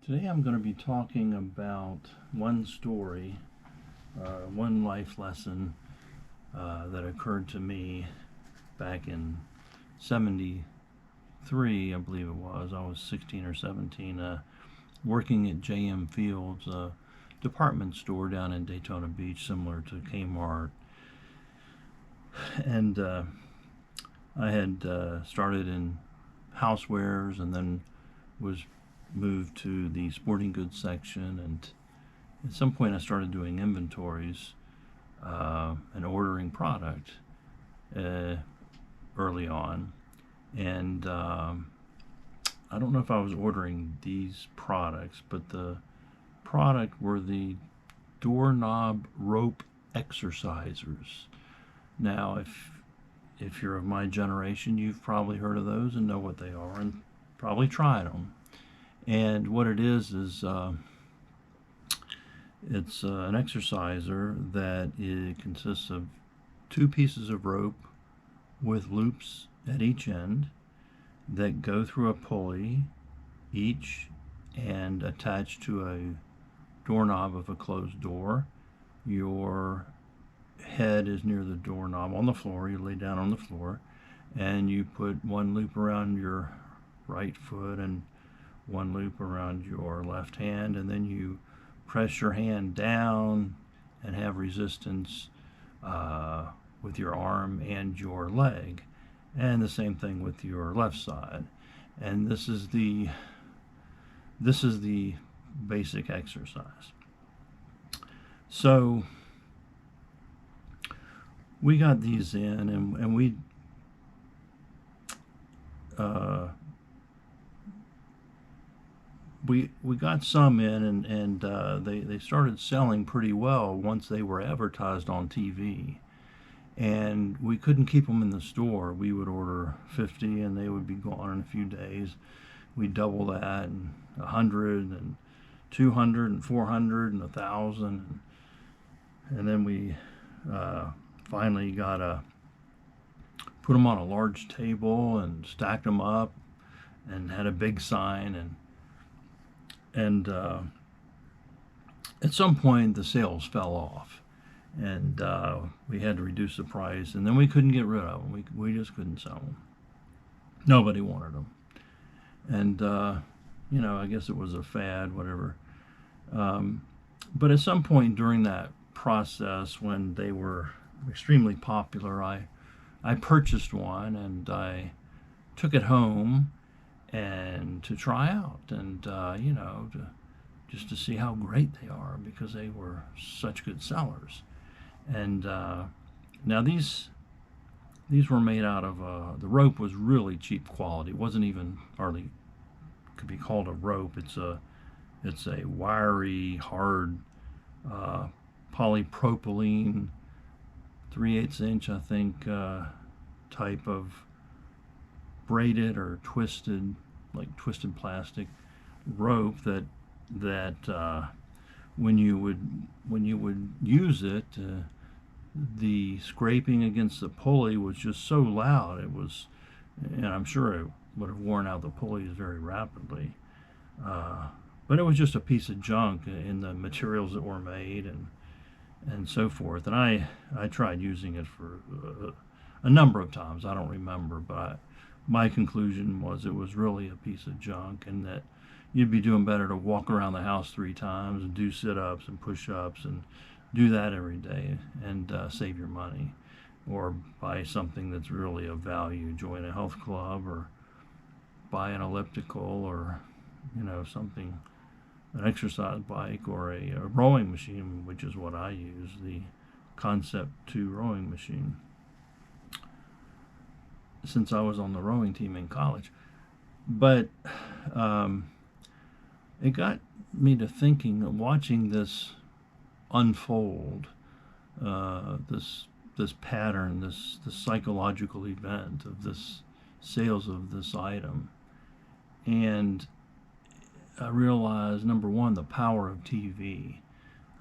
Today I'm going to be talking about one story, one life lesson that occurred to me back in 73, I believe it was. I was 16 or 17, working at J.M. Fields, a department store down in Daytona Beach, similar to Kmart. And I had started in housewares and then was moved to the sporting goods section, and at some point I started doing inventories and ordering product early on. And I don't know if I was ordering these products, but the product were the doorknob rope exercisers. Now, if you're of my generation, you've probably heard of those and know what they are and probably tried them. And what it is it's an exerciser that it consists of two pieces of rope with loops at each end that go through a pulley each and attached to a doorknob of a closed door. Your head is near the doorknob on the floor. You lay down on the floor and you put one loop around your right foot and one loop around your left hand, and then you press your hand down and have resistance with your arm and your leg, and the same thing with your left side. And this is the basic exercise. So we got these in, and we got some in, and they started selling pretty well once they were advertised on TV. And we couldn't keep them in the store. We would order 50 and they would be gone in a few days. We'd double that, and 100 and 200 and 400 and 1,000. And then we finally put them on a large table and stacked them up and had a big sign, and at some point the sales fell off, and we had to reduce the price, and then we couldn't get rid of them. We just couldn't sell them. Nobody wanted them. And I guess it was a fad, whatever. But at some point during that process, when they were extremely popular, I purchased one and I took it home and to try out, and just to see how great they are, because they were such good sellers. And now these were made out of the rope was really cheap quality. It wasn't even hardly could be called a rope. It's a wiry, hard polypropylene 3/8 inch, I think, type of braided or twisted, like twisted plastic rope that when you would use it, the scraping against the pulley was just so loud. It was, and I'm sure it would have worn out the pulleys very rapidly. But it was just a piece of junk in the materials that were made and so forth. And I tried using it for a number of times. I don't remember, but my conclusion was it was really a piece of junk, and that you'd be doing better to walk around the house 3 times and do sit-ups and push-ups and do that every day and save your money, or buy something that's really of value. Join a health club, or buy an elliptical, or something, an exercise bike, or a rowing machine, which is what I use, the Concept 2 rowing machine, since I was on the rowing team in college. But it got me to thinking, watching this unfold, this pattern, this psychological event of this sales of this item. And I realized, number one, the power of TV.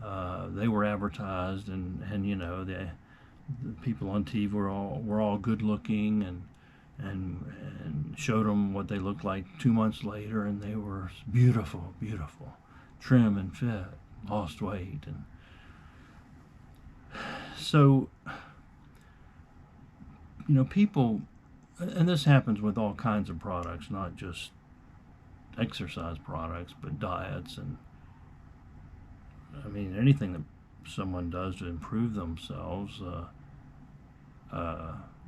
They were advertised, and the people on TV were all good looking, and and showed them what they looked like 2 months later, and they were beautiful, beautiful, trim and fit, lost weight. And so, people, and this happens with all kinds of products, not just exercise products, but diets, and I mean anything that someone does to improve themselves.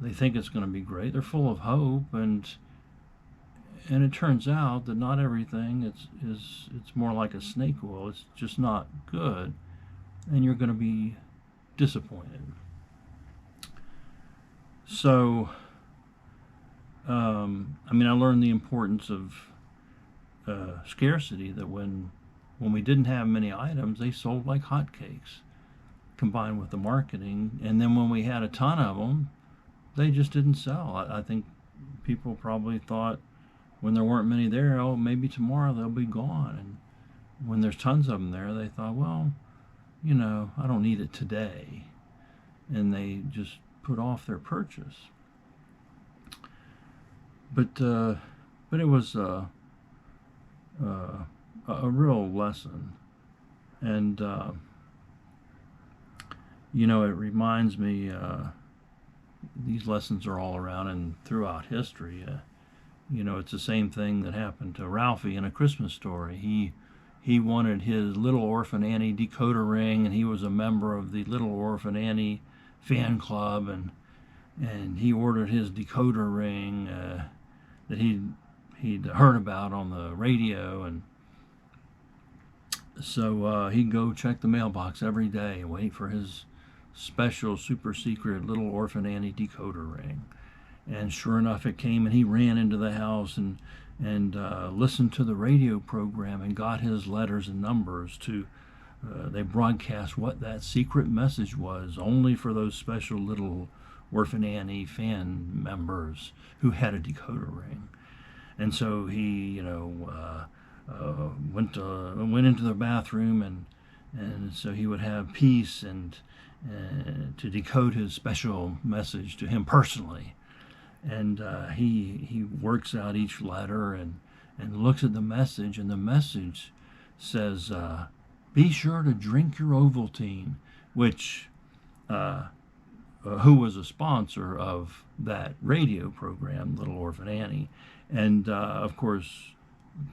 They think it's going to be great. They're full of hope, and it turns out that not everything it's more like a snake oil. It's just not good, and you're going to be disappointed. So, I learned the importance of scarcity. That when we didn't have many items, they sold like hotcakes, combined with the marketing. And then when we had a ton of them, they just didn't sell. I think people probably thought when there weren't many there, oh, maybe tomorrow they'll be gone. And when there's tons of them there, they thought, well, I don't need it today. And they just put off their purchase. But it was a real lesson. And, it reminds me, these lessons are all around and throughout history. It's the same thing that happened to Ralphie in A Christmas Story. He wanted his Little Orphan Annie decoder ring, and he was a member of the Little Orphan Annie fan club, and he ordered his decoder ring that he'd heard about on the radio, and so he'd go check the mailbox every day and wait for his special super secret Little Orphan Annie decoder ring. And sure enough, it came, and he ran into the house and listened to the radio program and got his letters and numbers to they broadcast what that secret message was, only for those special Little Orphan Annie fan members who had a decoder ring. And so he went into the bathroom, and so he would have peace and to decode his special message to him personally. And he works out each letter and looks at the message, and the message says, be sure to drink your Ovaltine, which who was a sponsor of that radio program, Little Orphan Annie. And of course,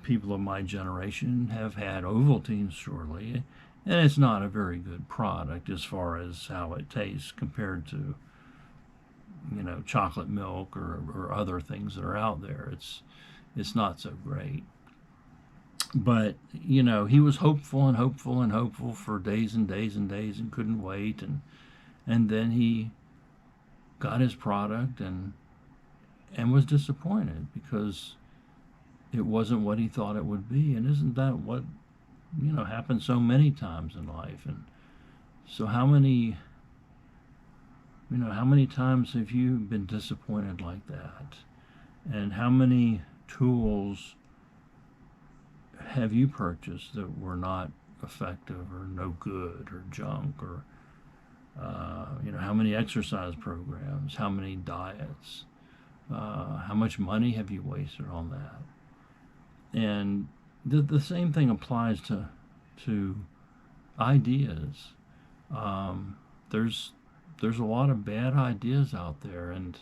people of my generation have had Ovaltine, surely, and it's not a very good product as far as how it tastes compared to chocolate milk or other things that are out there. It's not so great. But he was hopeful and hopeful and hopeful for days and days and days, and couldn't wait, and then he got his product and was disappointed because it wasn't what he thought it would be. And isn't that what happens so many times in life? And so how many times have you been disappointed like that? And how many tools have you purchased that were not effective or no good or junk? Or how many exercise programs, how many diets, how much money have you wasted on that? And the same thing applies to ideas. There's a lot of bad ideas out there, and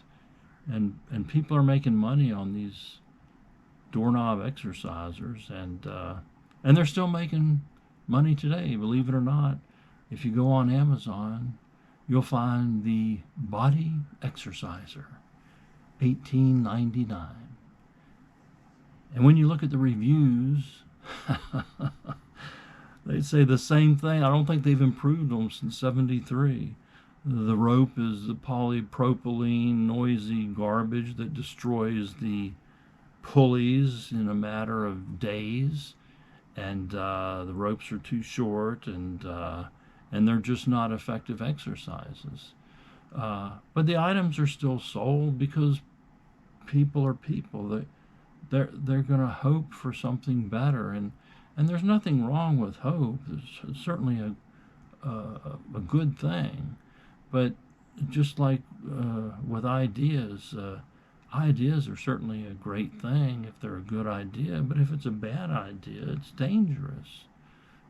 people are making money on these doorknob exercisers, and they're still making money today, believe it or not. If you go on Amazon, you'll find the Body Exerciser, $18.99. And when you look at the reviews, they say the same thing. I don't think they've improved them since '73. The rope is the polypropylene noisy garbage that destroys the pulleys in a matter of days, and the ropes are too short, and they're just not effective exercises. But the items are still sold because people are people. They're going to hope for something better, and there's nothing wrong with hope. It's certainly a good thing. But just like with ideas, Ideas are certainly a great thing if they're a good idea, but if it's a bad idea, it's dangerous.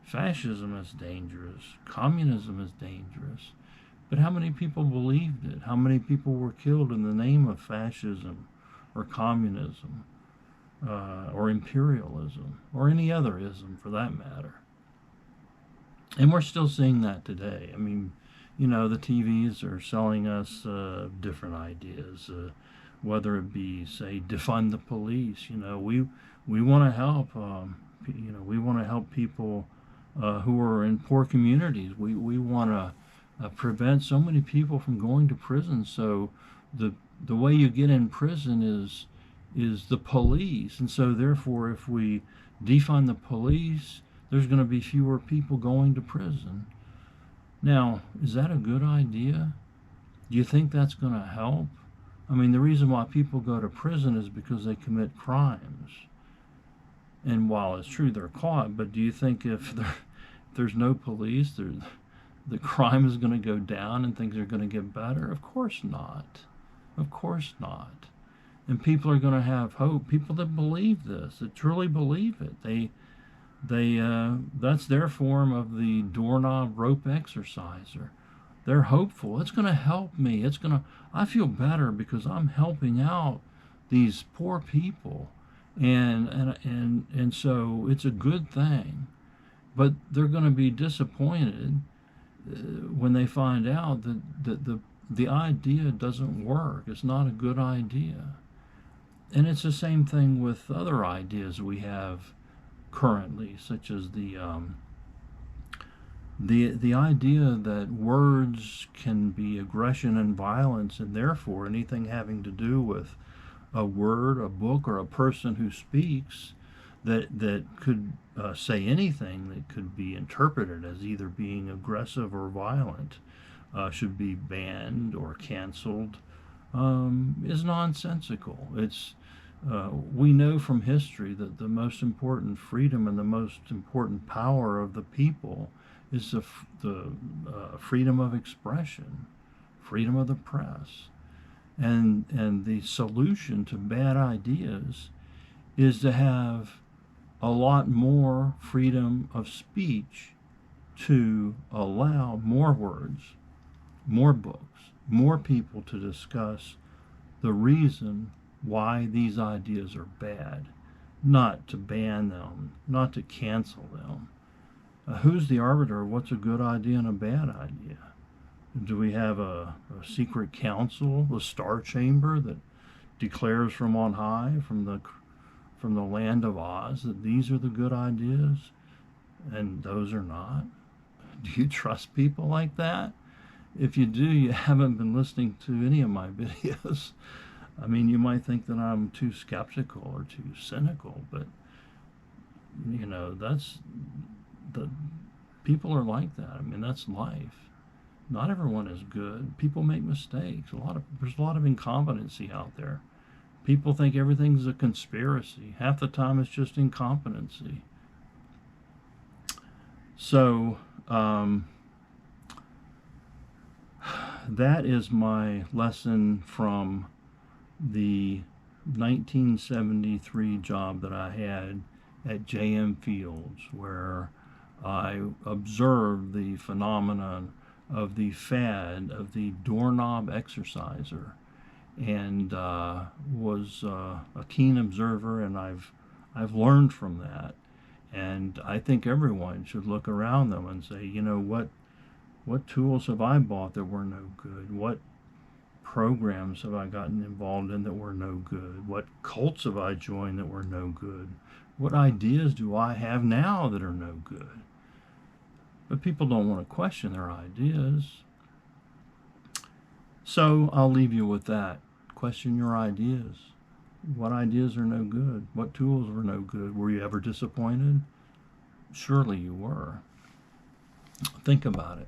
Fascism is dangerous. Communism is dangerous. But how many people believed it? How many people were killed in the name of fascism or communism or imperialism or any other ism for that matter? And we're still seeing that today. I mean, the TVs are selling us different ideas, whether it be, say, defund the police. We want to help. We want to help people who are in poor communities. We want to prevent so many people from going to prison. So the way you get in prison is the police, and so therefore, if we defund the police, there's going to be fewer people going to prison. Now, is that a good idea? Do you think that's going to help? I mean, the reason why people go to prison is because they commit crimes. And while it's true they're caught, but do you think if there's no police, the crime is going to go down and things are going to get better? Of course not. Of course not. And people are going to have hope. People that believe this, that truly believe it, that's their form of the doorknob rope exerciser. They're hopeful. It's going to help me. I feel better because I'm helping out these poor people, and so it's a good thing. But they're going to be disappointed when they find out that the idea doesn't work. It's not a good idea. And it's the same thing with other ideas we have currently, such as the idea that words can be aggression and violence, and therefore anything having to do with a word, a book, or a person who speaks that could say anything that could be interpreted as either being aggressive or violent should be banned or canceled is nonsensical. We know from history that the most important freedom and the most important power of the people is the freedom of expression, freedom of the press. And the solution to bad ideas is to have a lot more freedom of speech, to allow more words, more books, more people to discuss the reason why these ideas are bad, not to ban them, not to cancel them. Who's the arbiter of what's a good idea and a bad idea? Do we have a secret council, the Star Chamber, that declares from on high, from the land of Oz, that these are the good ideas and those are not? Do you trust people like that? If you do, you haven't been listening to any of my videos. I mean, you might think that I'm too skeptical or too cynical, but that's the people are like that. I mean, that's life. Not everyone is good. People make mistakes. There's a lot of incompetency out there. People think everything's a conspiracy. Half the time it's just incompetency. So that is my lesson from the 1973 job that I had at J.M. Fields, where I observed the phenomenon of the fad of the doorknob exerciser, and was a keen observer, and I've learned from that. And I think everyone should look around them and say, what tools have I bought that were no good? What programs have I gotten involved in that were no good? What cults have I joined that were no good? What ideas do I have now that are no good? But people don't want to question their ideas. So I'll leave you with that. Question your ideas. What ideas are no good? What tools were no good? Were you ever disappointed? Surely you were. Think about it.